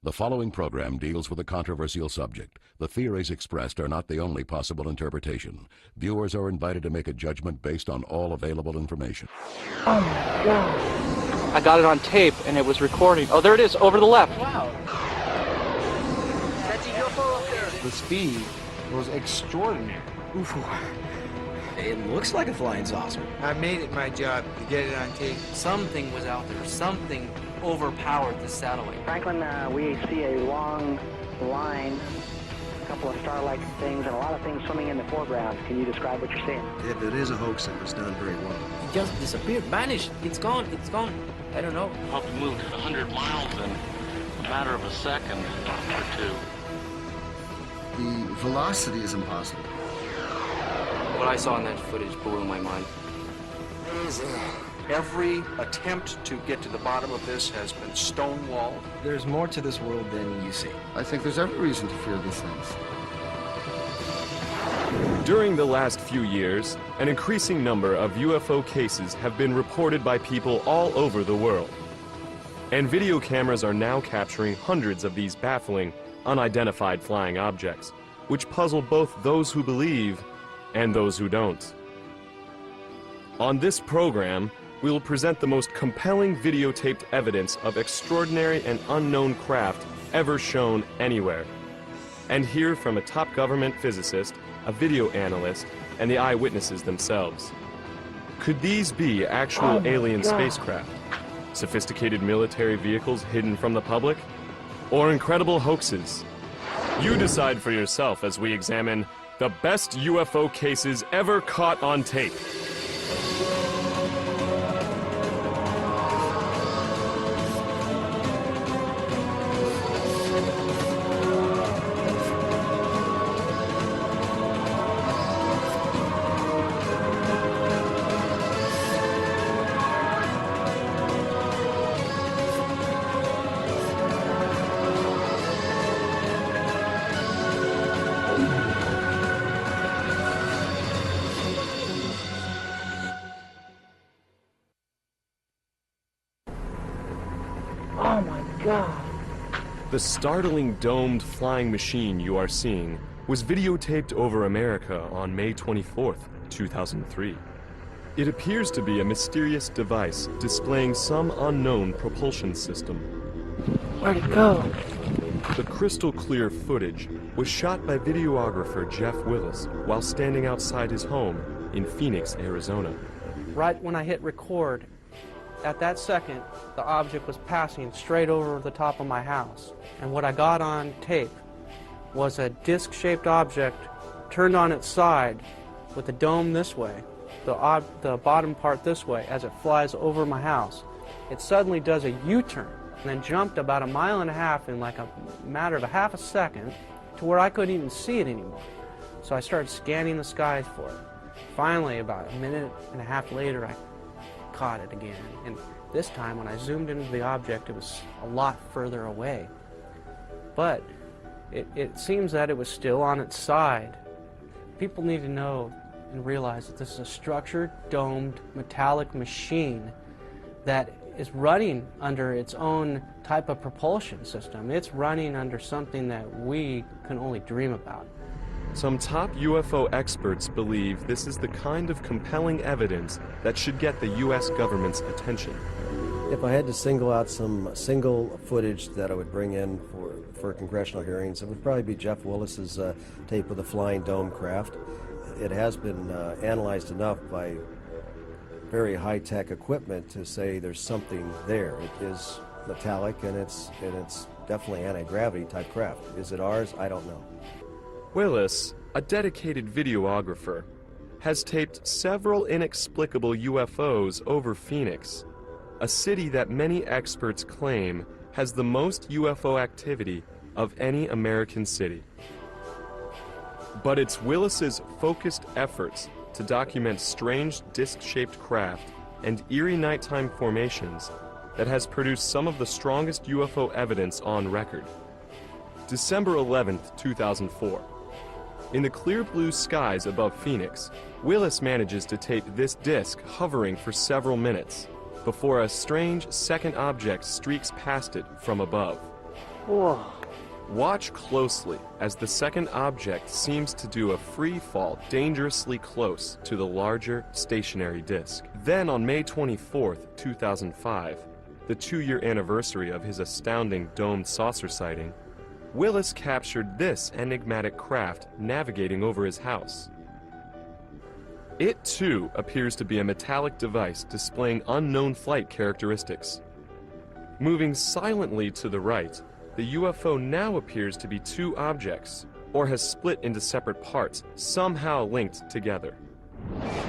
The following program deals with a controversial subject. The theories expressed are not the only possible interpretation. Viewers are invited to make a judgment based on all available information. Oh my God. I got it on tape and it was recording. Oh, there it is, over the left. Wow. That's a UFO up there. The speed was extraordinary. UFO. It looks like a flying saucer. I made it my job to get it on tape. Something was out there. Something overpowered the satellite. Franklin, we see a long line, a couple of star-like things, and a lot of things swimming in the foreground. Can you describe what you're seeing? If it is a hoax, it was done very well. It just disappeared, vanished. It's gone, it's gone. I don't know. How to move 100 miles in a matter of a second or two. The velocity is impossible. What I saw in that footage blew my mind. Every attempt to get to the bottom of this has been stonewalled. There's more to this world than you see. I think there's every reason to fear these things. During the last few years, an increasing number of UFO cases have been reported by people all over the world. And video cameras are now capturing hundreds of these baffling, unidentified flying objects, which puzzle both those who believe and those who don't. On this program, we will present the most compelling videotaped evidence of extraordinary and unknown craft ever shown anywhere, and hear from a top government physicist, a video analyst, and the eyewitnesses themselves. Could these be actual alien spacecraft, sophisticated military vehicles hidden from the public, or incredible hoaxes? You decide for yourself as we examine the best UFO cases ever caught on tape. Oh my God. The startling domed flying machine you are seeing was videotaped over America on May 24th, 2003. It appears to be a mysterious device displaying some unknown propulsion system. Where'd it go? The crystal clear footage was shot by videographer Jeff Willis while standing outside his home in Phoenix, Arizona. Right when I hit record, at that second, the object was passing straight over the top of my house. And what I got on tape was a disc-shaped object turned on its side with the dome this way, the bottom part this way, as it flies over my house. It suddenly does a U-turn and then jumped about 1.5 miles in like a matter of a half a second to where I couldn't even see it anymore. So I started scanning the skies for it. Finally, about 1.5 minutes later, I caught it again, and this time when I zoomed into the object, it was a lot further away. But it seems that it was still on its side. People need to know and realize that this is a structured, domed, metallic machine that is running under its own type of propulsion system. It's running under something that we can only dream about. Some top UFO experts believe this is the kind of compelling evidence that should get the U.S. government's attention. If I had to single out some single footage that I would bring in for congressional hearings, it would probably be Jeff Willis's tape of the flying dome craft. It has been analyzed enough by very high-tech equipment to say there's something there. It is metallic and it's definitely anti-gravity type craft. Is it ours? I don't know. Willis, a dedicated videographer, has taped several inexplicable UFOs over Phoenix, a city that many experts claim has the most UFO activity of any American city. But it's Willis's focused efforts to document strange disc-shaped craft and eerie nighttime formations that has produced some of the strongest UFO evidence on record. December 11th, 2004. In the clear blue skies above Phoenix, Willis manages to tape this disc hovering for several minutes before a strange second object streaks past it from above. Whoa. Watch closely as the second object seems to do a free fall dangerously close to the larger stationary disc. Then on May 24th, 2005, the 2-year anniversary of his astounding domed saucer sighting, Willis captured this enigmatic craft navigating over his house. It too appears to be a metallic device displaying unknown flight characteristics. Moving silently to the right, the UFO now appears to be 2 objects, or has split into separate parts, somehow linked together.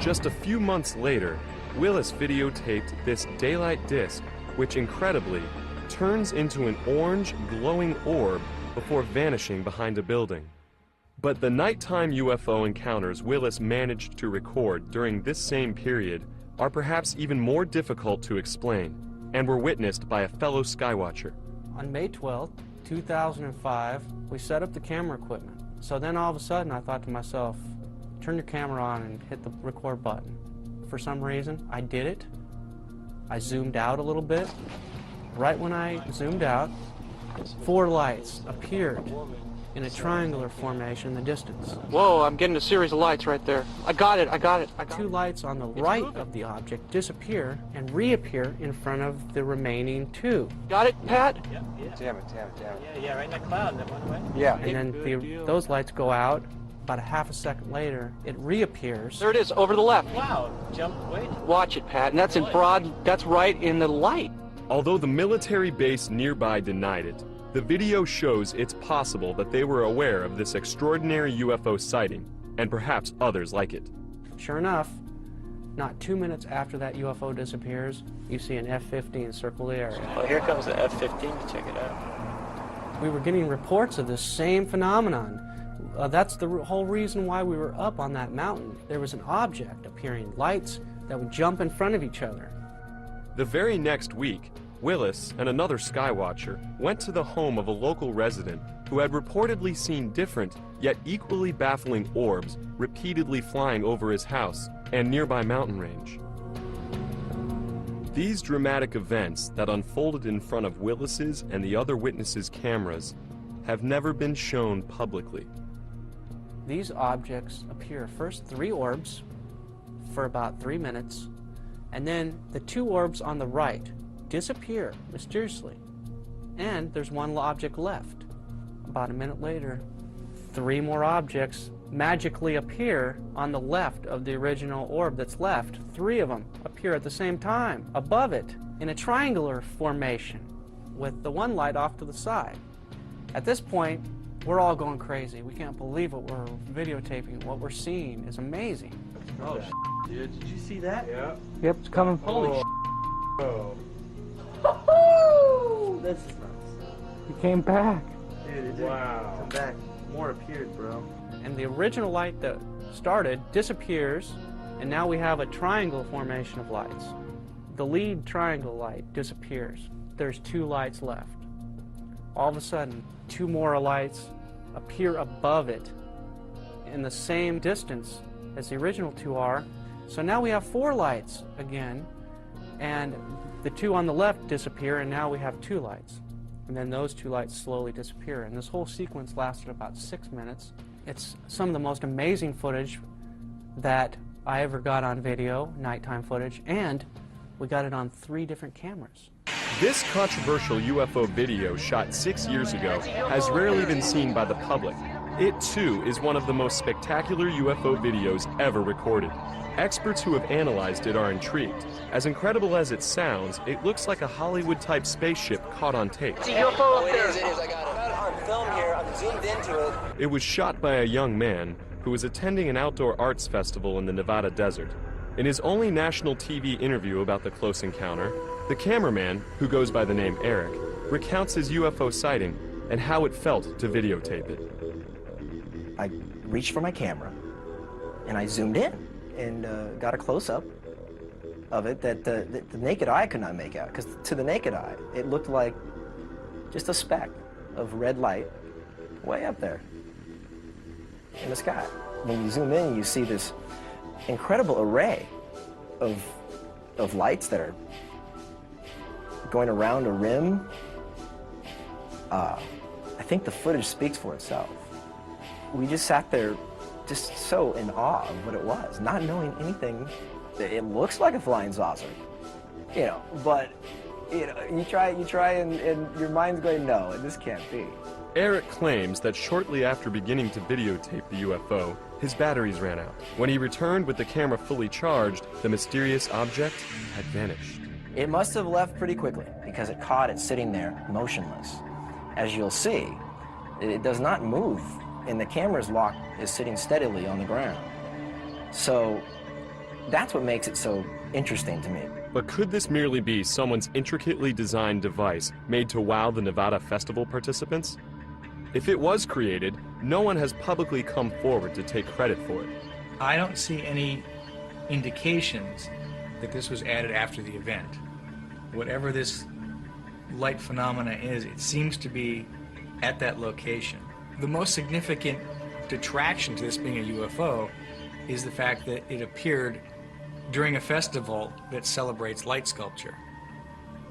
Just a few months later, Willis videotaped this daylight disc, which incredibly turns into an orange glowing orb before vanishing behind a building. But the nighttime UFO encounters Willis managed to record during this same period are perhaps even more difficult to explain, and were witnessed by a fellow skywatcher. On May 12th, 2005, we set up the camera equipment. So then all of a sudden I thought to myself, turn your camera on and hit the record button. For some reason, I did it. I zoomed out a little bit. Right when I zoomed out, 4 lights appeared in a triangular formation in the distance. Whoa, I'm getting a series of lights right there. I got it. 2 lights on the right of the object disappear and reappear in front of the remaining 2. Got it, Pat? Damn it. Yeah, right in that cloud that went away. Yeah. And then those lights go out. About a half a second later, it reappears. There it is, over the left. Cloud jumped way. Watch it, Pat, and that's in broad, that's right in the light. Although the military base nearby denied it, the video shows it's possible that they were aware of this extraordinary UFO sighting, and perhaps others like it. Sure enough, not 2 minutes after that UFO disappears, you see an F-15 circle the area. Oh, here comes the F-15 to check it out. We were getting reports of this same phenomenon. That's the whole reason why we were up on that mountain. There was an object appearing, lights that would jump in front of each other. The very next week, Willis and another skywatcher went to the home of a local resident who had reportedly seen different, yet equally baffling orbs repeatedly flying over his house and nearby mountain range. These dramatic events that unfolded in front of Willis's and the other witnesses' cameras have never been shown publicly. These objects appear first 3 orbs for about 3 minutes, and then the 2 orbs on the right disappear mysteriously, and there's 1 object left. About a minute later, 3 more objects magically appear on the left of the original orb that's left. 3 of them appear at the same time above it in a triangular formation with the 1 light off to the side. At this point, we're all going crazy. We can't believe what we're videotaping. What we're seeing is amazing. Oh, dude, did you see that? Yeah. Yep, it's coming. Holy Oh, this is nuts. He came back. Dude, it did come back. More appeared, bro. And the original light that started disappears, and now we have a triangle formation of lights. The lead triangle light disappears. There's 2 lights left. All of a sudden, 2 more lights appear above it in the same distance as the original 2 are. So now we have 4 lights again, and the 2 on the left disappear, and now we have 2 lights. And then those 2 lights slowly disappear. And this whole sequence lasted about 6 minutes. It's some of the most amazing footage that I ever got on video, nighttime footage, and we got it on 3 different cameras. This controversial UFO video shot 6 years ago has rarely been seen by the public. It too is one of the most spectacular UFO videos ever recorded. Experts who have analyzed it are intrigued. As incredible as it sounds, it looks like a Hollywood-type spaceship caught on tape. It's a UFO up there. It is. I got it on film here. I'm zoomed into it. It was shot by a young man who was attending an outdoor arts festival in the Nevada desert. In his only national TV interview about the close encounter, the cameraman, who goes by the name Eric, recounts his UFO sighting and how it felt to videotape it. I reached for my camera and I zoomed in and got a close-up, of it that the naked eye could not make out, because to the naked eye, it looked like just a speck of red light way up there in the sky. When you zoom in, you see this incredible array of lights that are going around a rim. I think the footage speaks for itself. We just sat there just so in awe of what it was, not knowing anything. It looks like a flying saucer, you know, but you know, you try and your mind's going, no, this can't be. Eric claims that shortly after beginning to videotape the UFO, his batteries ran out. When he returned with the camera fully charged, the mysterious object had vanished. It must have left pretty quickly because it caught it sitting there motionless. As you'll see, it does not move, and the camera's lock is sitting steadily on the ground. So that's what makes it so interesting to me. But could this merely be someone's intricately designed device made to wow the Nevada Festival participants? If it was created, no one has publicly come forward to take credit for it. I don't see any indications that this was added after the event. Whatever this light phenomena is, it seems to be at that location. The most significant detraction to this being a UFO is the fact that it appeared during a festival that celebrates light sculpture.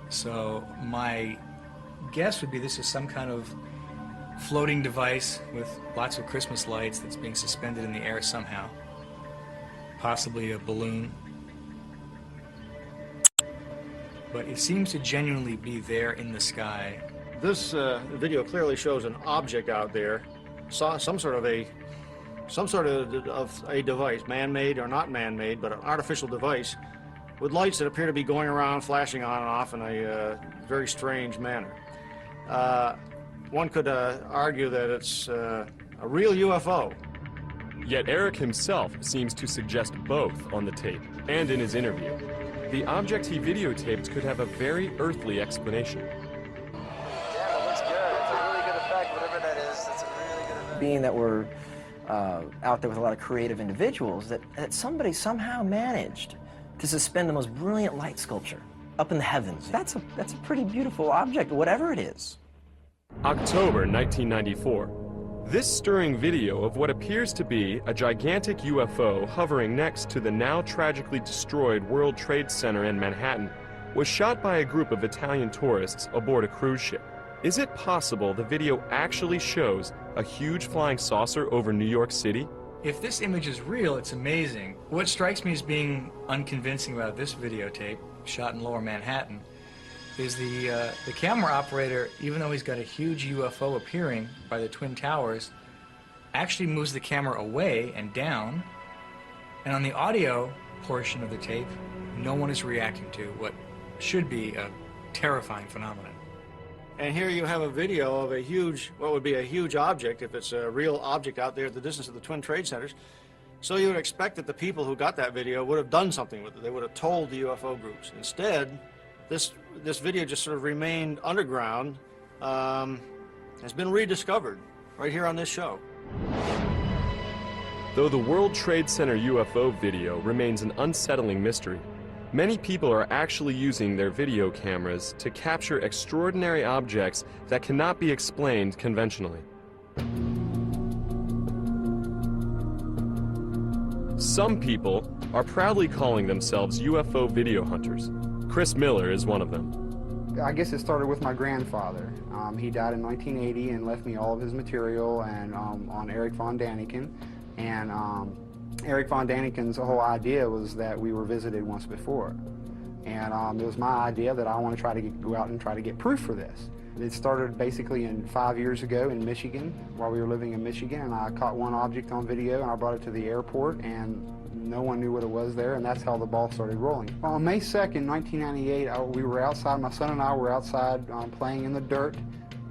So my guess would be this is some kind of floating device with lots of Christmas lights that's being suspended in the air somehow. Possibly a balloon. But it seems to genuinely be there in the sky. This video clearly shows an object out there, some sort of a device, man-made or not man-made, but an artificial device with lights that appear to be going around, flashing on and off in a very strange manner. One could argue that it's a real UFO. Yet Eric himself seems to suggest both on the tape and in his interview. The object he videotaped could have a very earthly explanation. Yeah, it looks good. It's a really good effect, whatever that is. That's a really good effect. Being that we're out there with a lot of creative individuals, that somebody somehow managed to suspend the most brilliant light sculpture up in the heavens. That's a pretty beautiful object, whatever it is. October 1994. This stirring video of what appears to be a gigantic UFO hovering next to the now tragically destroyed World Trade Center in Manhattan was shot by a group of Italian tourists aboard a cruise ship. Is it possible the video actually shows a huge flying saucer over New York City? If this image is real, it's amazing. What strikes me as being unconvincing about this videotape, shot in Lower Manhattan, is the camera operator, even though he's got a huge UFO appearing by the Twin Towers, actually moves the camera away and down, and on the audio portion of the tape, no one is reacting to what should be a terrifying phenomenon. And here you have a video of a huge, what would be a huge object, if it's a real object out there at the distance of the Twin Trade Centers. So you would expect that the people who got that video would have done something with it. They would have told the UFO groups. Instead, this video just sort of remained underground, has been rediscovered right here on this show. Though the World Trade Center UFO video remains an unsettling mystery, many people are actually using their video cameras to capture extraordinary objects that cannot be explained conventionally. Some people are proudly calling themselves UFO video hunters. Chris Miller is one of them. I guess it started with my grandfather. He died in 1980 and left me all of his material and on Eric von Daniken. And Eric von Daniken's whole idea was that we were visited once before. And it was my idea that I want to try to go out and try to get proof for this. It started basically 5 years ago in Michigan, while we were living in Michigan, and I caught one object on video and I brought it to the airport, and no one knew what it was there, and that's how the ball started rolling. On May 2nd, 1998, we were outside, my son and I were outside playing in the dirt,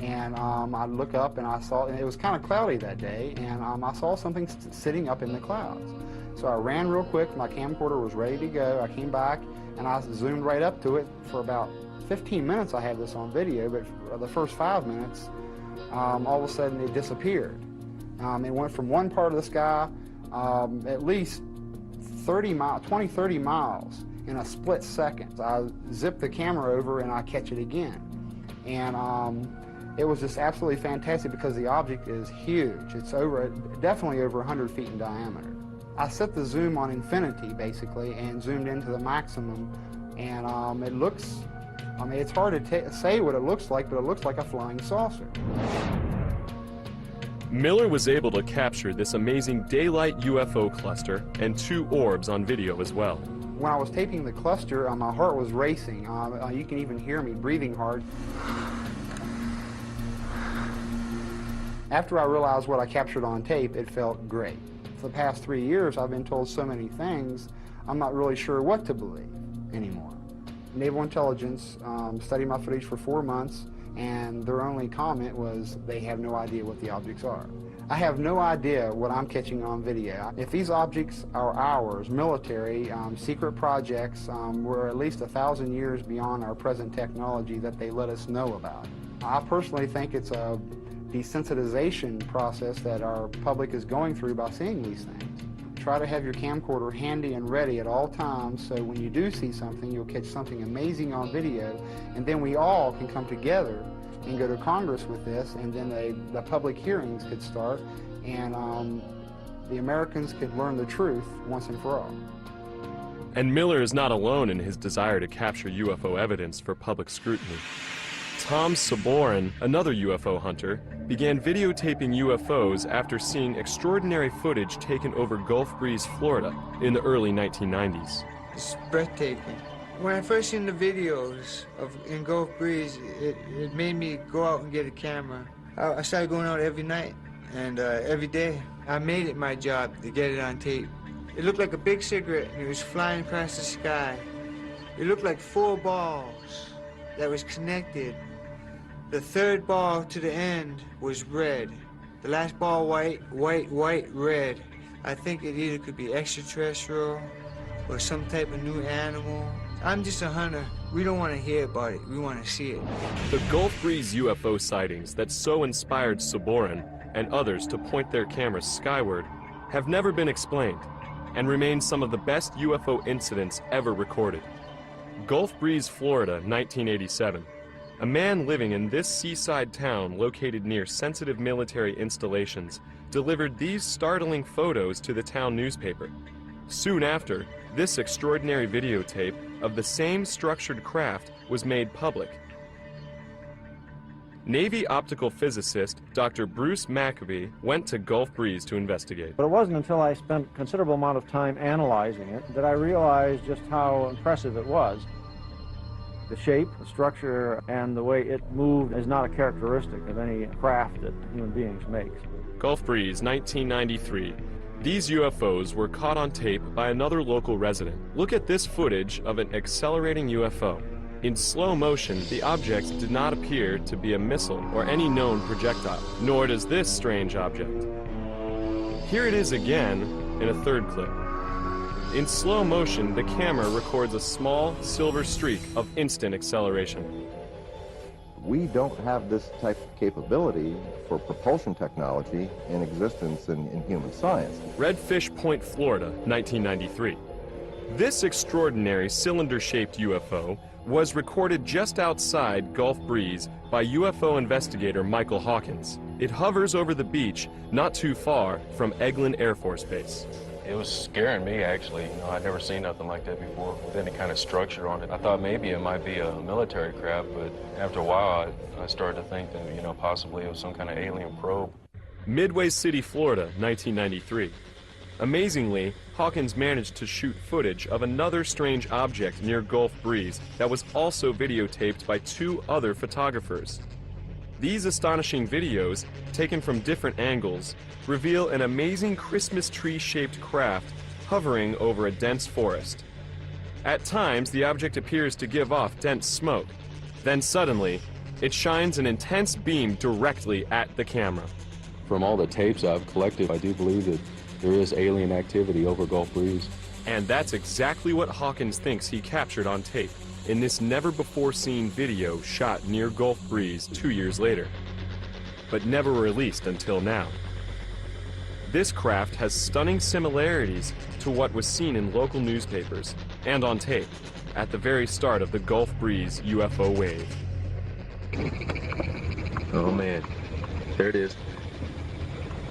and I look up and I saw, and it was kind of cloudy that day, and I saw something sitting up in the clouds. So I ran real quick, my camcorder was ready to go, I came back, and I zoomed right up to it. For about 15 minutes I had this on video, but for the first 5 minutes, all of a sudden it disappeared. It went from one part of the sky at least 20, 30 miles, in a split second. I zip the camera over and I catch it again. And it was just absolutely fantastic because the object is huge. It's definitely over 100 feet in diameter. I set the zoom on infinity, basically, and zoomed into the maximum. And it looks, it's hard to say what it looks like, but it looks like a flying saucer. Miller was able to capture this amazing daylight UFO cluster and 2 orbs on video as well. When I was taping the cluster, my heart was racing. You can even hear me breathing hard. After I realized what I captured on tape, it felt great. For the past 3 years, I've been told so many things, I'm not really sure what to believe anymore. Naval Intelligence studied my footage for 4 months, and their only comment was they have no idea what the objects are. I have no idea what I'm catching on video. If these objects are ours, military, secret projects, we're at least 1,000 years beyond our present technology that they let us know about. I personally think it's a desensitization process that our public is going through by seeing these things. Try to have your camcorder handy and ready at all times so when you do see something, you'll catch something amazing on video, and then we all can come together and go to Congress with this, and then the public hearings could start, and the Americans could learn the truth once and for all. And Miller is not alone in his desire to capture UFO evidence for public scrutiny. Tom Saborin, another UFO hunter, began videotaping UFOs after seeing extraordinary footage taken over Gulf Breeze, Florida in the early 1990s. It's breathtaking. When I first seen the videos in Gulf Breeze, it made me go out and get a camera. I started going out every night and every day. I made it my job to get it on tape. It looked like a big cigarette and it was flying across the sky. It looked like 4 balls that was connected. The third ball to the end was red. The last ball white, white, white, red. I think it either could be extraterrestrial or some type of new animal. I'm just a hunter. We don't want to hear about it. We want to see it. The Gulf Breeze UFO sightings that so inspired Saborin and others to point their cameras skyward have never been explained and remain some of the best UFO incidents ever recorded. Gulf Breeze, Florida, 1987. A man living in this seaside town located near sensitive military installations delivered these startling photos to the town newspaper. Soon after, this extraordinary videotape of the same structured craft was made public. Navy optical physicist Dr. Bruce Maccabee went to Gulf Breeze to investigate. But it wasn't until I spent a considerable amount of time analyzing it that I realized just how impressive it was. The shape, the structure, and the way it moved is not a characteristic of any craft that human beings make. Gulf Breeze, 1993. These UFOs were caught on tape by another local resident. Look at this footage of an accelerating UFO. In slow motion, the object did not appear to be a missile or any known projectile, nor does this strange object. Here it is again in a third clip. In slow motion, the camera records a small silver streak of instant acceleration. We don't have this type of capability for propulsion technology in existence in human science. Redfish Point, Florida, 1993. This extraordinary cylinder-shaped UFO was recorded just outside Gulf Breeze by UFO investigator Michael Hawkins. It hovers over the beach not too far from Eglin Air Force Base. It was scaring me, actually. You know, I'd never seen nothing like that before with any kind of structure on it. I thought maybe it might be a military craft, but after a while, I started to think that, you know, possibly it was some kind of alien probe. Midway City, Florida, 1993. Amazingly, Hawkins managed to shoot footage of another strange object near Gulf Breeze that was also videotaped by 2 other photographers. These astonishing videos, taken from different angles, reveal an amazing Christmas tree-shaped craft hovering over a dense forest. At times, the object appears to give off dense smoke. Then suddenly, it shines an intense beam directly at the camera. From all the tapes I've collected, I do believe that there is alien activity over Gulf Breeze. And that's exactly what Hawkins thinks he captured on tape in this never-before-seen video shot near Gulf Breeze 2 years later, but never released until now. This craft has stunning similarities to what was seen in local newspapers and on tape at the very start of the Gulf Breeze UFO wave. Oh man, there it is.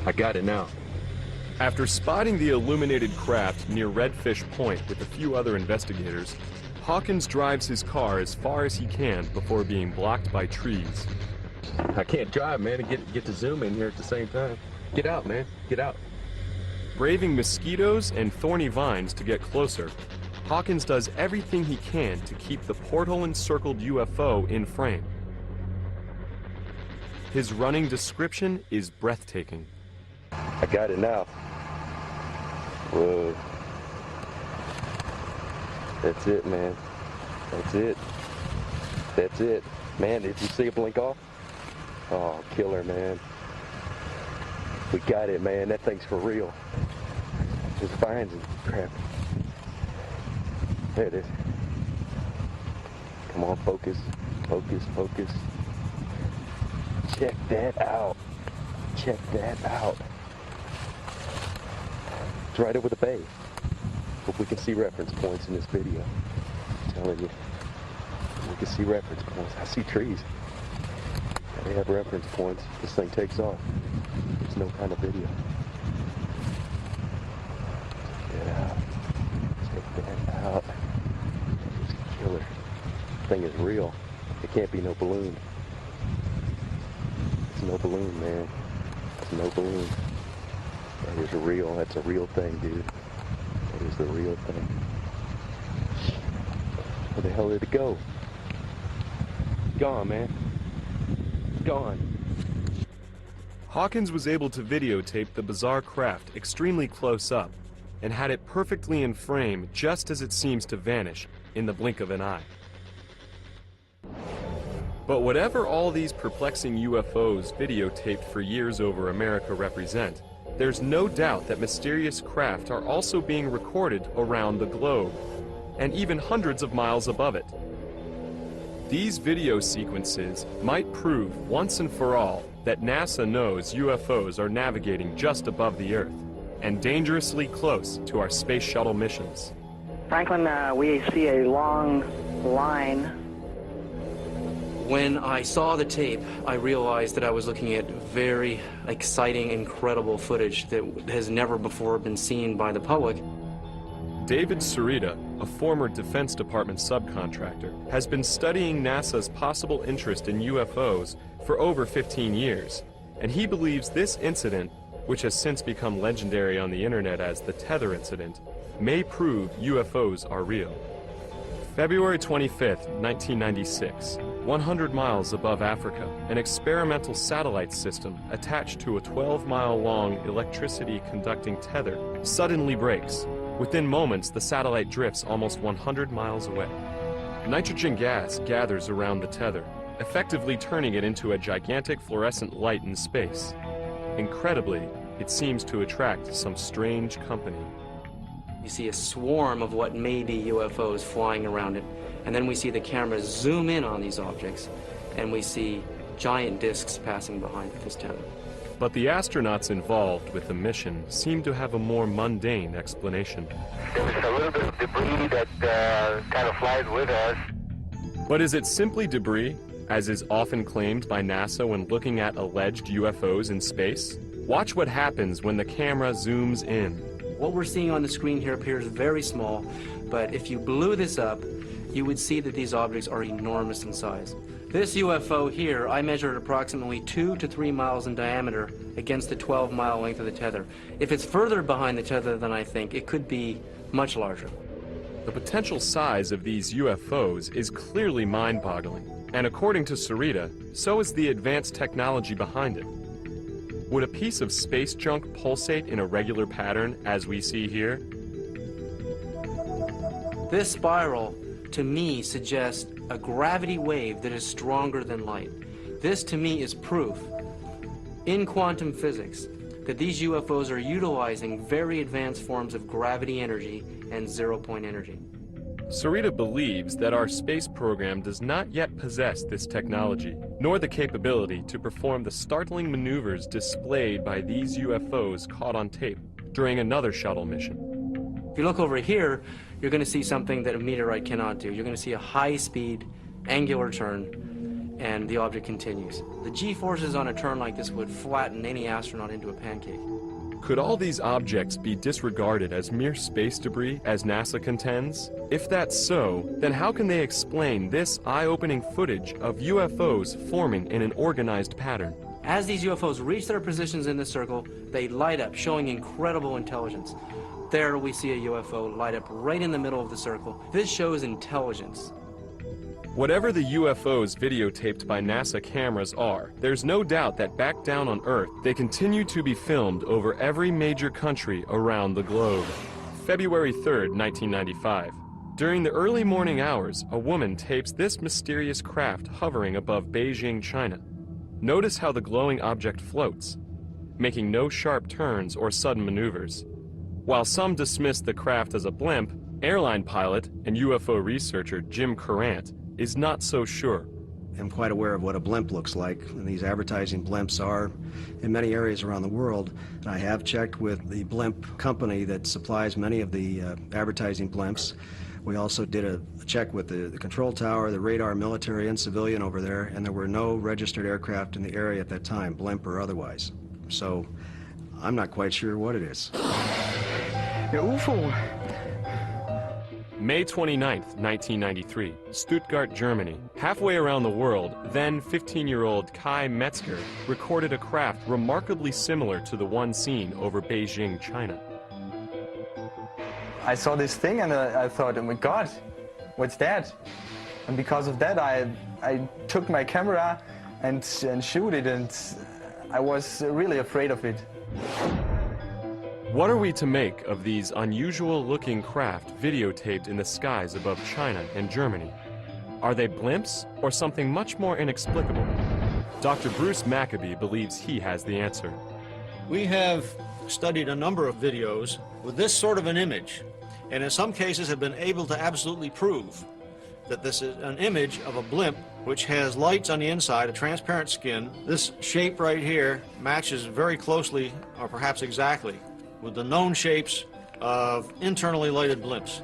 I got it now. After spotting the illuminated craft near Redfish Point with a few other investigators, Hawkins drives his car as far as he can before being blocked by trees. I can't drive, man, and get to zoom in here at the same time. Get out, man, get out. Braving mosquitoes and thorny vines to get closer, Hawkins does everything he can to keep the portal-encircled UFO in frame. His running description is breathtaking. I got it now. Whoa. That's it, man. That's it. That's it. Man, did you see it blink off? Oh, killer, man. We got it, man. That thing's for real. Just vines and crap. There it is. Come on, focus. Focus, focus. Check that out. Check that out. It's right over the bay. Hope we can see reference points in this video. I'm telling you. We can see reference points. I see trees. They have reference points. This thing takes off. There's no kind of video. Check that out. Check that out. It's a killer. This thing is real. It can't be no balloon. It's no balloon, man. It's no balloon. That is real. That's a real thing, dude. That is the real thing. Where the hell did it go? Gone, man. Gone. Hawkins was able to videotape the bizarre craft extremely close up and had it perfectly in frame just as it seems to vanish in the blink of an eye. But whatever all these perplexing UFOs videotaped for years over America represent, there's no doubt that mysterious craft are also being recorded around the globe, and even hundreds of miles above it. These video sequences might prove once and for all that NASA knows UFOs are navigating just above the Earth and dangerously close to our space shuttle missions. Franklin, we see a long line. When I saw the tape, I realized that I was looking at very exciting, incredible footage that has never before been seen by the public. David Sarita, a former Defense Department subcontractor, has been studying NASA's possible interest in UFOs for over 15 years, and he believes this incident, which has since become legendary on the internet as the Tether incident, may prove UFOs are real. February 25th, 1996, 100 miles above Africa, an experimental satellite system attached to a 12-mile-long electricity-conducting tether suddenly breaks. Within moments, the satellite drifts almost 100 miles away. Nitrogen gas gathers around the tether, effectively turning it into a gigantic fluorescent light in space. Incredibly, it seems to attract some strange company. You see a swarm of what may be UFOs flying around it, and then we see the camera zoom in on these objects, and we see giant discs passing behind this tether. But the astronauts involved with the mission seem to have a more mundane explanation. There's a little bit of debris that kind of flies with us. But is it simply debris, as is often claimed by NASA when looking at alleged UFOs in space? Watch what happens when the camera zooms in. What we're seeing on the screen here appears very small, but if you blew this up, you would see that these objects are enormous in size. This UFO here, I measured approximately 2 to 3 miles in diameter against the 12-mile length of the tether. If it's further behind the tether than I think, it could be much larger. The potential size of these UFOs is clearly mind-boggling, and according to Sarita, so is the advanced technology behind it. Would a piece of space junk pulsate in a regular pattern as we see here? This spiral, to me, suggests a gravity wave that is stronger than light. This, to me, is proof in quantum physics that these UFOs are utilizing very advanced forms of gravity energy and zero-point energy. Sarita believes that our space program does not yet possess this technology, nor the capability to perform the startling maneuvers displayed by these UFOs caught on tape during another shuttle mission. If you look over here, you're going to see something that a meteorite cannot do. You're going to see a high-speed, angular turn, and the object continues. The G-forces on a turn like this would flatten any astronaut into a pancake. Could all these objects be disregarded as mere space debris, as NASA contends? If that's so, then how can they explain this eye-opening footage of UFOs forming in an organized pattern? As these UFOs reach their positions in the circle, they light up, showing incredible intelligence. There we see a UFO light up right in the middle of the circle. This shows intelligence. Whatever the UFOs videotaped by NASA cameras are, there's no doubt that back down on Earth, they continue to be filmed over every major country around the globe. February 3rd, 1995. During the early morning hours, a woman tapes this mysterious craft hovering above Beijing, China. Notice how the glowing object floats, making no sharp turns or sudden maneuvers. While some dismiss the craft as a blimp, airline pilot and UFO researcher Jim Courant is not so sure. I'm quite aware of what a blimp looks like, and these advertising blimps are in many areas around the world. And I have checked with the blimp company that supplies many of the advertising blimps. We also did a check with the control tower, the radar, military and civilian over there, and there were no registered aircraft in the area at that time, blimp or otherwise. So I'm not quite sure what it is. UFO. May 29th, 1993, Stuttgart, Germany. Halfway around the world, then 15-year-old Kai Metzger recorded a craft remarkably similar to the one seen over Beijing, China. I saw this thing and I thought, oh my God, what's that? And because of that, I took my camera and shoot it, and I was really afraid of it. What are we to make of these unusual-looking craft videotaped in the skies above China and Germany? Are they blimps or something much more inexplicable? Dr. Bruce Maccabee believes he has the answer. We have studied a number of videos with this sort of an image, and in some cases have been able to absolutely prove that this is an image of a blimp which has lights on the inside, a transparent skin. This shape right here matches very closely, or perhaps exactly, with the known shapes of internally lighted blimps.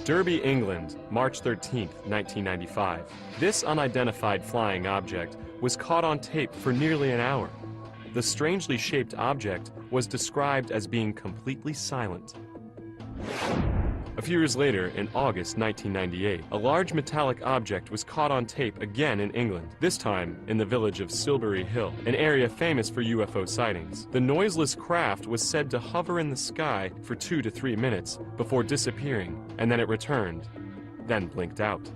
Derby, England, March 13, 1995. This unidentified flying object was caught on tape for nearly an hour. The strangely shaped object was described as being completely silent. A few years later, in August 1998, a large metallic object was caught on tape again in England, this time in the village of Silbury Hill, an area famous for UFO sightings. The noiseless craft was said to hover in the sky for 2 to 3 minutes before disappearing, and then it returned, then blinked out.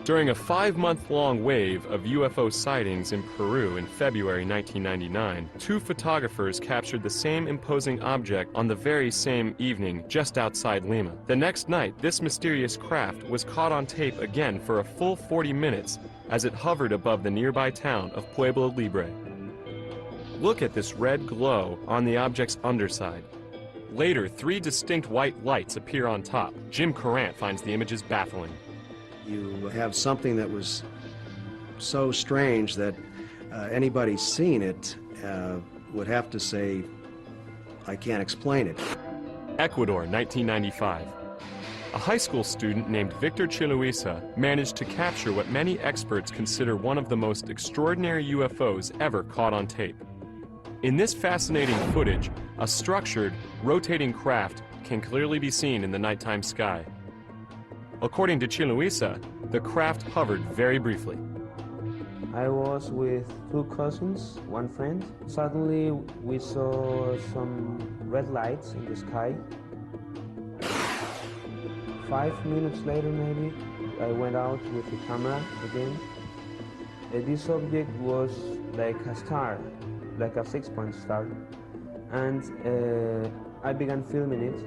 During a 5-month-long wave of UFO sightings in Peru in February 1999, 2 photographers captured the same imposing object on the very same evening just outside Lima. The next night, this mysterious craft was caught on tape again for a full 40 minutes as it hovered above the nearby town of Pueblo Libre. Look at this red glow on the object's underside. Later, 3 distinct white lights appear on top. Jim Courant finds the images baffling. You have something that was so strange that anybody seen it would have to say, I can't explain it. Ecuador, 1995. A high school student named Victor Chiluisa managed to capture what many experts consider one of the most extraordinary UFOs ever caught on tape. In this fascinating footage, a structured, rotating craft can clearly be seen in the nighttime sky. According to Chiluisa, the craft hovered very briefly. I was with 2 cousins, 1 friend. Suddenly we saw some red lights in the sky. 5 minutes later maybe, I went out with the camera again. This object was like a star, like a 6-point star. And I began filming it.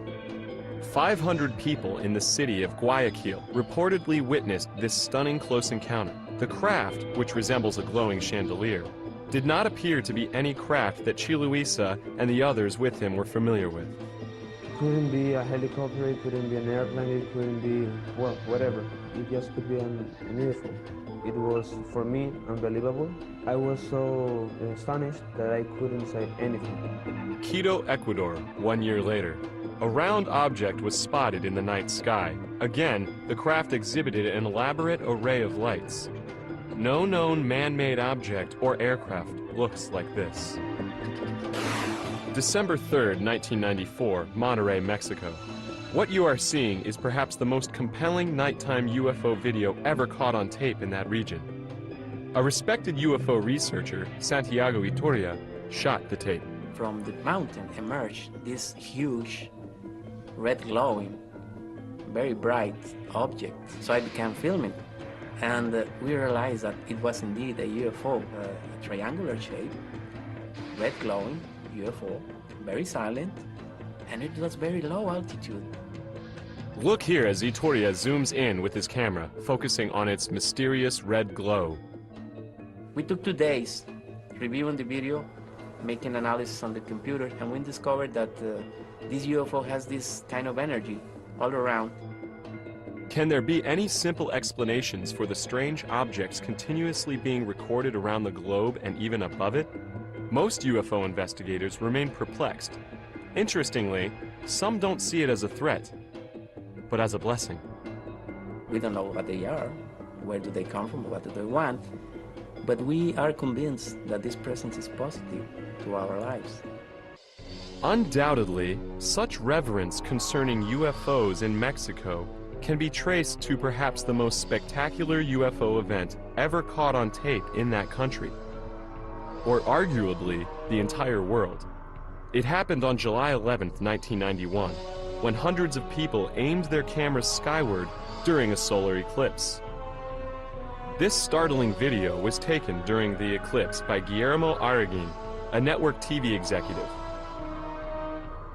500 people in the city of Guayaquil reportedly witnessed this stunning close encounter. The craft, which resembles a glowing chandelier, did not appear to be any craft that Chiluisa and the others with him were familiar with. It couldn't be a helicopter, it couldn't be an airplane, it couldn't be, well, whatever. It just could be an UFO. It was, for me, unbelievable. I was so astonished that I couldn't say anything. Quito, Ecuador, 1 year later. A round object was spotted in the night sky. Again, the craft exhibited an elaborate array of lights. No known man-made object or aircraft looks like this. December 3rd, 1994, Monterrey, Mexico. What you are seeing is perhaps the most compelling nighttime UFO video ever caught on tape in that region. A respected UFO researcher, Santiago Itoria, shot the tape. From the mountain emerged this huge, red glowing, very bright object. So I began filming, and we realized that it was indeed a UFO, a triangular shape, red glowing UFO, very silent, and it was very low altitude. Look here as Itoria zooms in with his camera, focusing on its mysterious red glow. We took 2 days reviewing the video, making analysis on the computer, and we discovered that this UFO has this kind of energy all around. Can there be any simple explanations for the strange objects continuously being recorded around the globe and even above it? Most UFO investigators remain perplexed. Interestingly, some don't see it as a threat, but as a blessing. We don't know what they are, where do they come from, what do they want, but we are convinced that this presence is positive to our lives. Undoubtedly, such reverence concerning UFOs in Mexico can be traced to perhaps the most spectacular UFO event ever caught on tape in that country, or arguably the entire world. It happened on July 11th, 1991, when hundreds of people aimed their cameras skyward during a solar eclipse. This startling video was taken during the eclipse by Guillermo Arriguin, a network TV executive.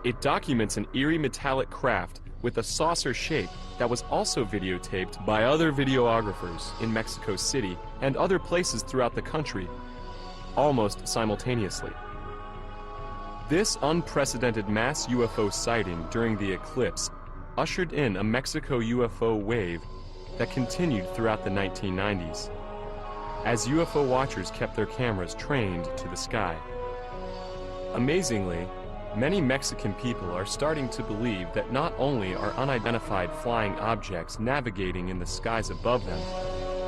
It documents an eerie metallic craft with a saucer shape that was also videotaped by other videographers in Mexico City and other places throughout the country, almost simultaneously. This unprecedented mass UFO sighting during the eclipse ushered in a Mexico UFO wave that continued throughout the 1990s, as UFO watchers kept their cameras trained to the sky. Amazingly, many Mexican people are starting to believe that not only are unidentified flying objects navigating in the skies above them,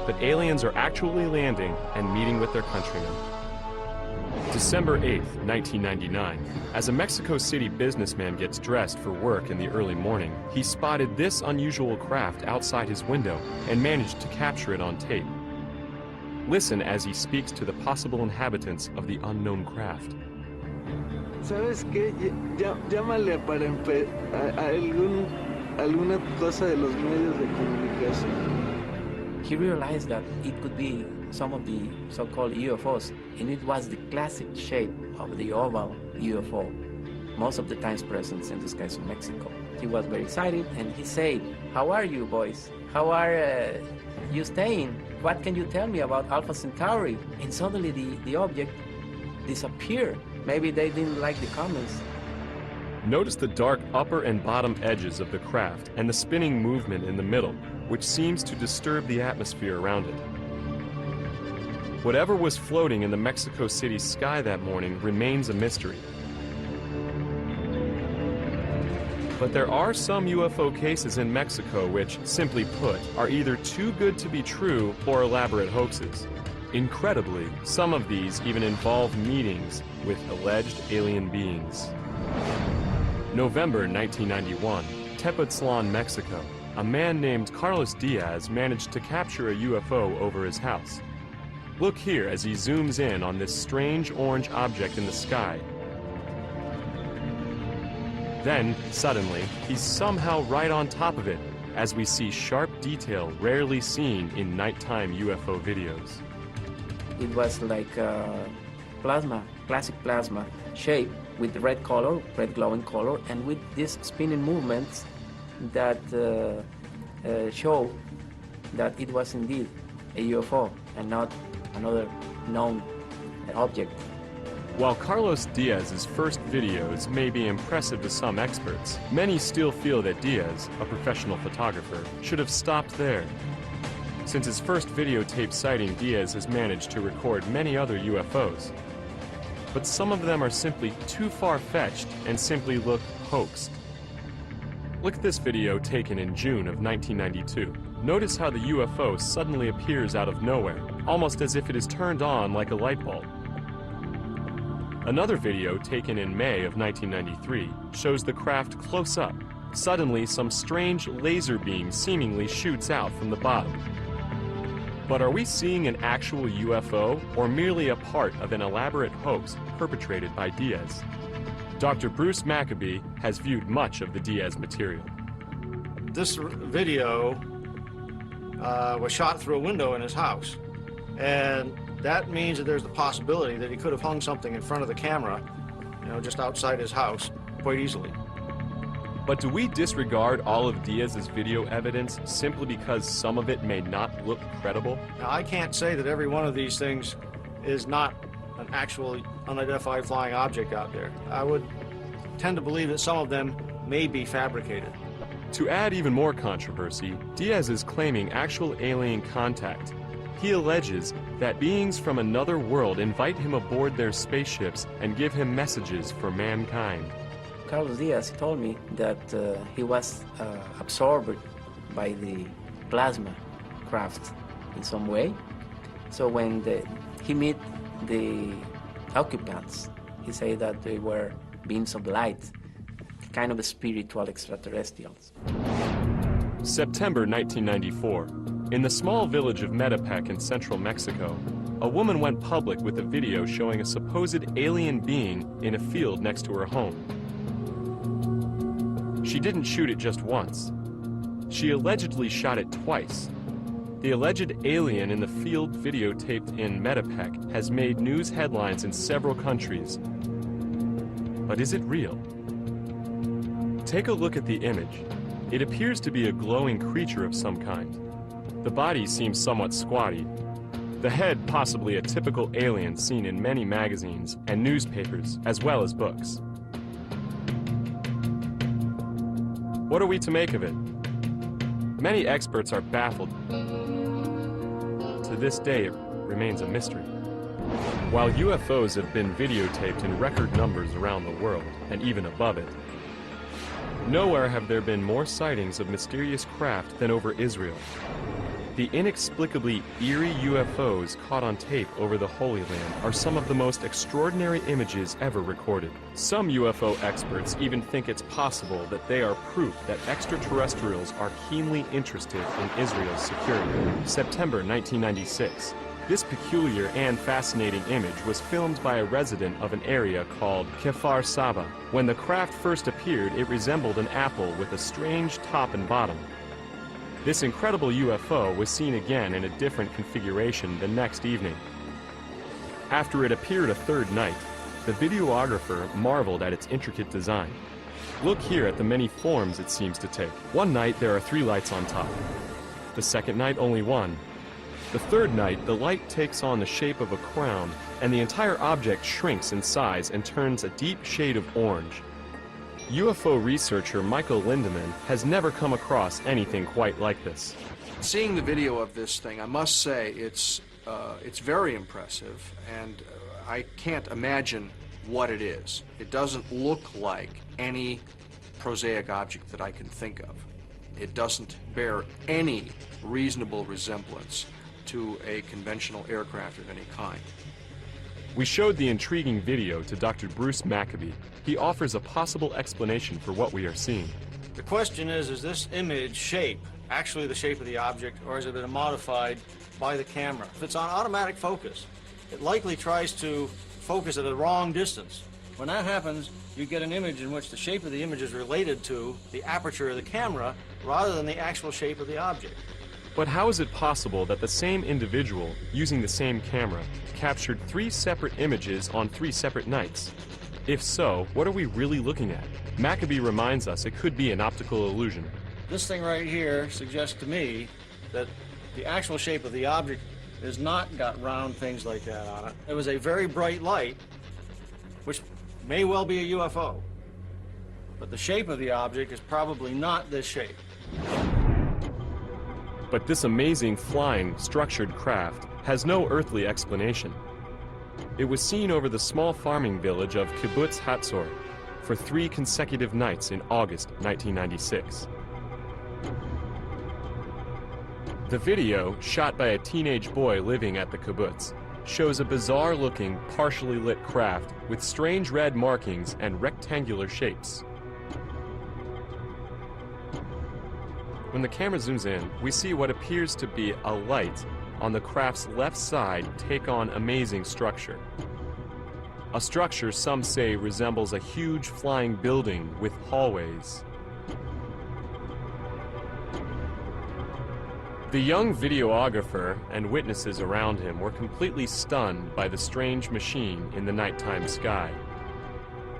but aliens are actually landing and meeting with their countrymen. December 8th, 1999. As a Mexico City businessman gets dressed for work in the early morning, he spotted this unusual craft outside his window and managed to capture it on tape. Listen as he speaks to the possible inhabitants of the unknown craft. ¿Sabes qué? Llámale para alguna cosa de los medios de comunicación. He realized that it could be some of the so-called UFOs, and it was the classic shape of the oval UFO, most of the times present in the skies of Mexico. He was very excited, and he said, "How are you, boys? How are you staying? What can you tell me about Alpha Centauri?" And suddenly the object disappeared. Maybe they didn't like the comments. Notice the dark upper and bottom edges of the craft and the spinning movement in the middle, which seems to disturb the atmosphere around it. Whatever was floating in the Mexico City sky that morning remains a mystery. But there are some UFO cases in Mexico which, simply put, are either too good to be true or elaborate hoaxes. Incredibly, some of these even involve meetings with alleged alien beings. November 1991, Tepoztlan, Mexico. A man named Carlos Diaz managed to capture a UFO over his house. Look here as he zooms in on this strange orange object in the sky. Then, suddenly, he's somehow right on top of it, as we see sharp detail rarely seen in nighttime UFO videos. It was like plasma, classic plasma shape with red color, red glowing color, and with these spinning movements that show that it was indeed a UFO and not another known object. While Carlos Diaz's first videos may be impressive to some experts, many still feel that Diaz, a professional photographer, should have stopped there. Since his first videotape sighting, Diaz has managed to record many other UFOs. But some of them are simply too far-fetched and simply look hoaxed. Look at this video taken in June of 1992. Notice how the UFO suddenly appears out of nowhere, almost as if it is turned on like a light bulb. Another video taken in May of 1993 shows the craft close up. Suddenly, some strange laser beam seemingly shoots out from the bottom. But are we seeing an actual UFO or merely a part of an elaborate hoax perpetrated by Diaz? Dr. Bruce Maccabee has viewed much of the Diaz material. This video was shot through a window in his house, and that means that there's the possibility that he could have hung something in front of the camera, just outside his house, quite easily. But do we disregard all of Diaz's video evidence simply because some of it may not look credible? Now, I can't say that every one of these things is not an actual unidentified flying object out there. I would tend to believe that some of them may be fabricated. To add even more controversy, Diaz is claiming actual alien contact. He alleges that beings from another world invite him aboard their spaceships and give him messages for mankind. Carlos Diaz told me that he was absorbed by the plasma craft in some way. So when he met the occupants, he said that they were beings of light, kind of spiritual extraterrestrials. September 1994. In the small village of Metepec in central Mexico, a woman went public with a video showing a supposed alien being in a field next to her home. She didn't shoot it just once. She allegedly shot it twice. The alleged alien in the field videotaped in Metepec has made news headlines in several countries. But is it real? Take a look at the image. It appears to be a glowing creature of some kind. The body seems somewhat squatty. The head possibly a typical alien seen in many magazines and newspapers, as well as books. What are we to make of it? Many experts are baffled. To this day, it remains a mystery. While UFOs have been videotaped in record numbers around the world, and even above it, nowhere have there been more sightings of mysterious craft than over Israel. The inexplicably eerie UFOs caught on tape over the Holy Land are some of the most extraordinary images ever recorded. Some UFO experts even think it's possible that they are proof that extraterrestrials are keenly interested in Israel's security. September 1996. This peculiar and fascinating image was filmed by a resident of an area called Kfar Saba. When the craft first appeared, it resembled an apple with a strange top and bottom. This incredible UFO was seen again in a different configuration the next evening. After it appeared a third night, the videographer marveled at its intricate design. Look here at the many forms it seems to take. One night there are 3 lights on top. The second night only 1. The third night the light takes on the shape of a crown and the entire object shrinks in size and turns a deep shade of orange. UFO researcher Michael Lindemann has never come across anything quite like this. Seeing the video of this thing, I must say it's very impressive, and I can't imagine what it is. It doesn't look like any prosaic object that I can think of. It doesn't bear any reasonable resemblance to a conventional aircraft of any kind. We showed the intriguing video to Dr. Bruce Maccabee. He offers a possible explanation for what we are seeing. The question is this image shape actually the shape of the object, or has it been modified by the camera? If it's on automatic focus, it likely tries to focus at a wrong distance. When that happens, you get an image in which the shape of the image is related to the aperture of the camera rather than the actual shape of the object. But how is it possible that the same individual, using the same camera, captured 3 separate images on 3 separate nights? If so, what are we really looking at? Maccabee reminds us it could be an optical illusion. This thing right here suggests to me that the actual shape of the object has not got round things like that on it. It was a very bright light, which may well be a UFO. But the shape of the object is probably not this shape. But this amazing flying, structured craft has no earthly explanation. It was seen over the small farming village of Kibbutz Hatzor for 3 consecutive nights in August 1996. The video, shot by a teenage boy living at the kibbutz, shows a bizarre-looking, partially lit craft with strange red markings and rectangular shapes. When the camera zooms in, we see what appears to be a light on the craft's left side take on amazing structure. A structure some say resembles a huge flying building with hallways. The young videographer and witnesses around him were completely stunned by the strange machine in the nighttime sky.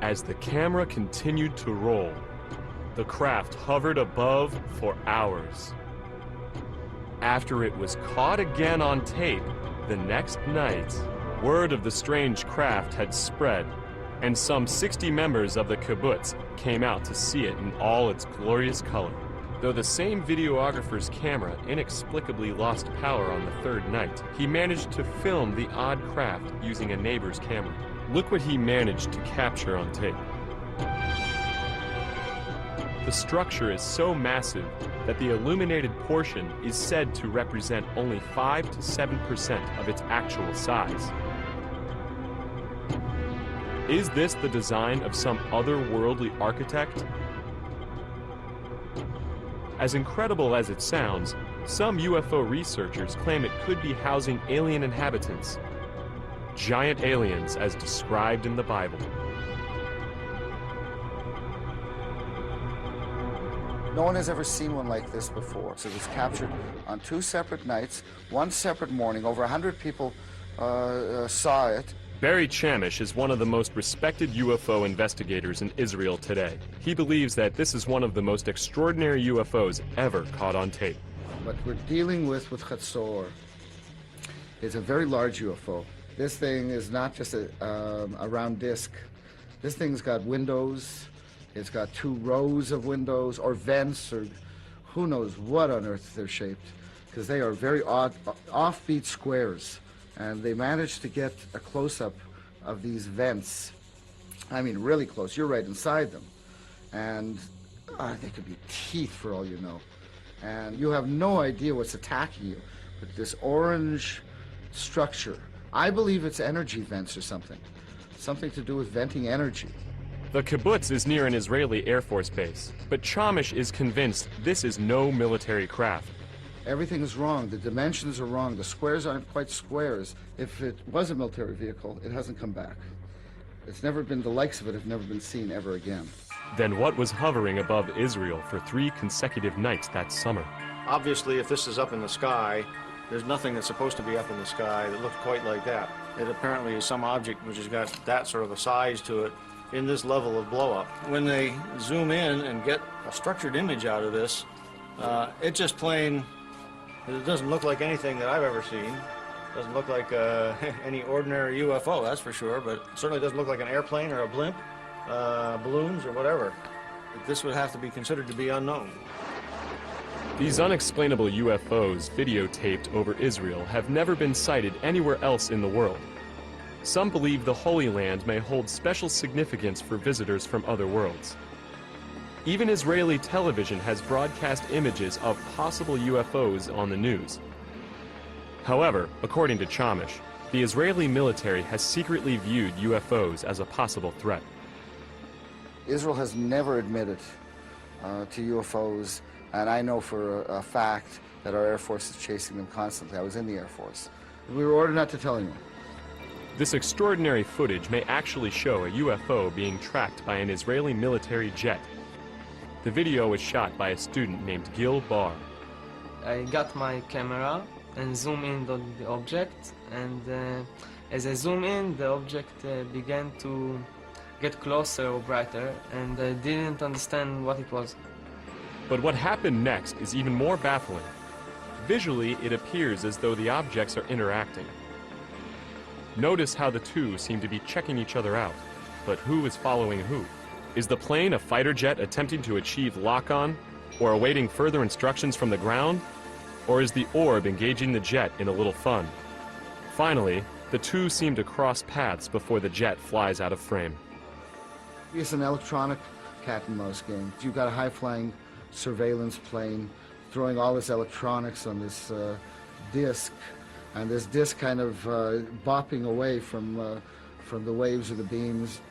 As the camera continued to roll, the craft hovered above for hours. After it was caught again on tape the next night, word of the strange craft had spread, and some 60 members of the kibbutz came out to see it in all its glorious color. Though the same videographer's camera inexplicably lost power on the 3rd night, he managed to film the odd craft using a neighbor's camera. Look what he managed to capture on tape. The structure is so massive that the illuminated portion is said to represent only 5 to 7% of its actual size. Is this the design of some otherworldly architect? As incredible as it sounds, some UFO researchers claim it could be housing alien inhabitants. Giant aliens as described in the Bible. No one has ever seen one like this before. So it was captured on 2 separate nights, 1 separate morning. Over 100 people saw it. Barry Chamish is one of the most respected UFO investigators in Israel today. He believes that this is one of the most extraordinary UFOs ever caught on tape. What we're dealing with Hatzor is a very large UFO. This thing is not just a round disc. This thing's got windows. It's got 2 rows of windows or vents or who knows what on earth they're shaped, because they are very odd, offbeat squares. And they managed to get a close-up of these vents. I mean, really close. You're right inside them. And they could be teeth for all you know. And you have no idea what's attacking you. But this orange structure, I believe it's energy vents or something. Something to do with venting energy. The kibbutz is near an Israeli Air Force base, but Chamish is convinced this is no military craft. Everything is wrong. The dimensions are wrong. The squares aren't quite squares. If it was a military vehicle, it hasn't come back. It's never been, the likes of it have never been seen ever again. Then what was hovering above Israel for 3 consecutive nights that summer? Obviously, if this is up in the sky, there's nothing that's supposed to be up in the sky that looks quite like that. It apparently is some object which has got that sort of a size to it in this level of blow-up. When they zoom in and get a structured image out of this, it just plain... It doesn't look like anything that I've ever seen. It doesn't look like any ordinary UFO, that's for sure, but it certainly doesn't look like an airplane or a blimp, balloons or whatever. This would have to be considered to be unknown. These unexplainable UFOs videotaped over Israel have never been sighted anywhere else in the world. Some believe the Holy Land may hold special significance for visitors from other worlds. Even Israeli television has broadcast images of possible UFOs on the news. However, according to Chamish, the Israeli military has secretly viewed UFOs as a possible threat. Israel has never admitted to UFOs, and I know for a fact that our Air Force is chasing them constantly. I was in the Air Force. We were ordered not to tell anyone. This extraordinary footage may actually show a UFO being tracked by an Israeli military jet. The video was shot by a student named Gil Bar. I got my camera and zoom in on the object, and as I zoom in, the object began to get closer or brighter, and I didn't understand what it was. But what happened next is even more baffling. Visually, it appears as though the objects are interacting. Notice how the two seem to be checking each other out, but who is following who? Is the plane a fighter jet attempting to achieve lock-on, or awaiting further instructions from the ground? Or is the orb engaging the jet in a little fun? Finally, the two seem to cross paths before the jet flies out of frame. It's an electronic cat-and-mouse game. You've got a high-flying surveillance plane throwing all this electronics on this disc, and this disc kind of bopping away from the waves or the beams.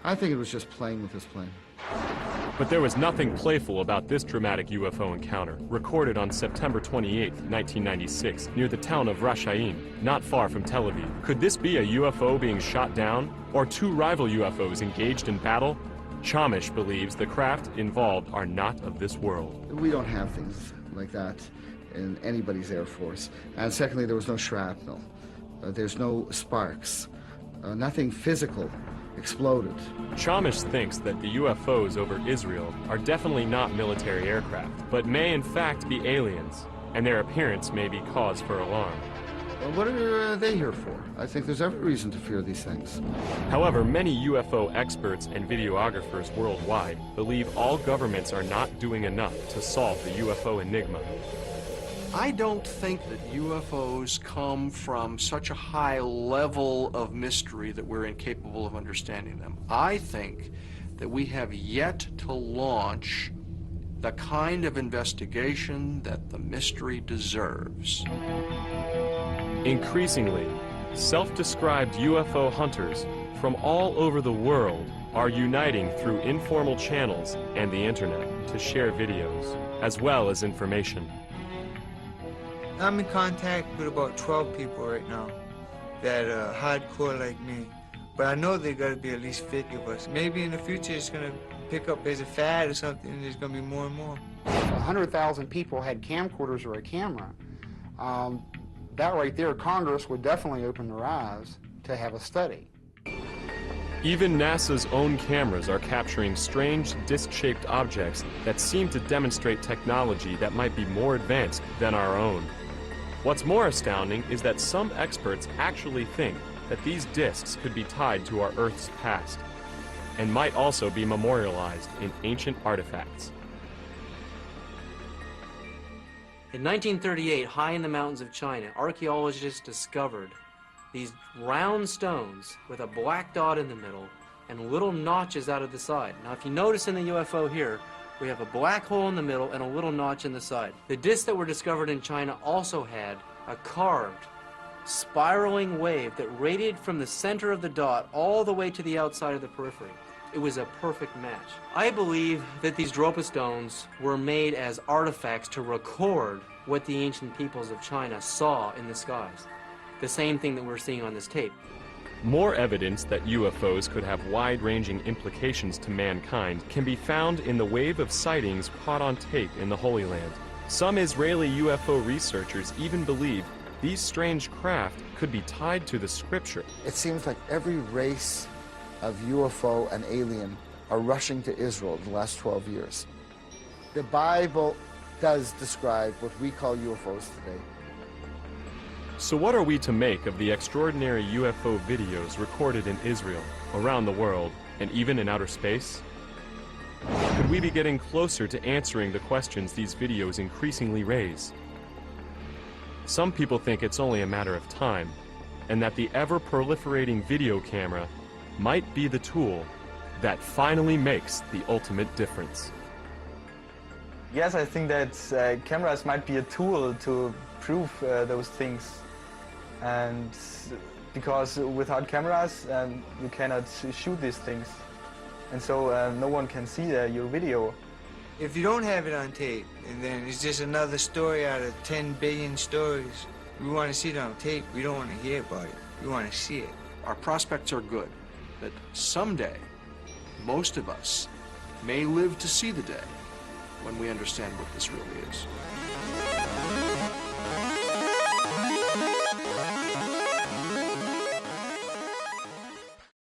I think it was just playing with this plane. But there was nothing playful about this dramatic UFO encounter, recorded on September 28, 1996, near the town of Rashaim, not far from Tel Aviv. Could this be a UFO being shot down, or two rival UFOs engaged in battle? Chamish believes the craft involved are not of this world. We don't have things like that in anybody's Air Force. And secondly, there was no shrapnel. There's no sparks. Nothing physical exploded. Chamish thinks that the UFOs over Israel are definitely not military aircraft, but may in fact be aliens, and their appearance may be cause for alarm. Well, what are they here for? I think there's every reason to fear these things. However, many UFO experts and videographers worldwide believe all governments are not doing enough to solve the UFO enigma. I don't think that UFOs come from such a high level of mystery that we're incapable of understanding them. I think that we have yet to launch the kind of investigation that the mystery deserves. Increasingly, self-described UFO hunters from all over the world are uniting through informal channels and the internet to share videos, as well as information. I'm in contact with about 12 people right now that are hardcore like me. But I know there got to be at least 50 of us. Maybe in the future it's going to pick up as a fad or something, and there's going to be more and more. If 100,000 people had camcorders or a camera, that right there, Congress would definitely open their eyes to have a study. Even NASA's own cameras are capturing strange disc-shaped objects that seem to demonstrate technology that might be more advanced than our own. What's more astounding is that some experts actually think that these discs could be tied to our Earth's past, and might also be memorialized in ancient artifacts. In 1938, high in the mountains of China, archaeologists discovered these round stones with a black dot in the middle and little notches out of the side. Now, if you notice in the UFO here, we have a black hole in the middle and a little notch in the side. The discs that were discovered in China also had a carved, spiraling wave that radiated from the center of the dot all the way to the outside of the periphery. It was a perfect match. I believe that these Dropa stones were made as artifacts to record what the ancient peoples of China saw in the skies. The same thing that we're seeing on this tape. More evidence that UFOs could have wide-ranging implications to mankind can be found in the wave of sightings caught on tape in the Holy Land. Some Israeli UFO researchers even believe these strange craft could be tied to the scripture. It seems like every race of UFO and alien are rushing to Israel in the last 12 years. The Bible does describe what we call UFOs today. So what are we to make of the extraordinary UFO videos recorded in Israel, around the world, and even in outer space? Could we be getting closer to answering the questions these videos increasingly raise? Some people think it's only a matter of time, and that the ever-proliferating video camera might be the tool that finally makes the ultimate difference. Yes, I think that cameras might be a tool to prove those things. And because without cameras, you cannot shoot these things. And so no one can see your video. If you don't have it on tape, and then it's just another story out of 10 billion stories, we want to see it on tape. We don't want to hear about it. We want to see it. Our prospects are good, but someday, most of us may live to see the day when we understand what this really is.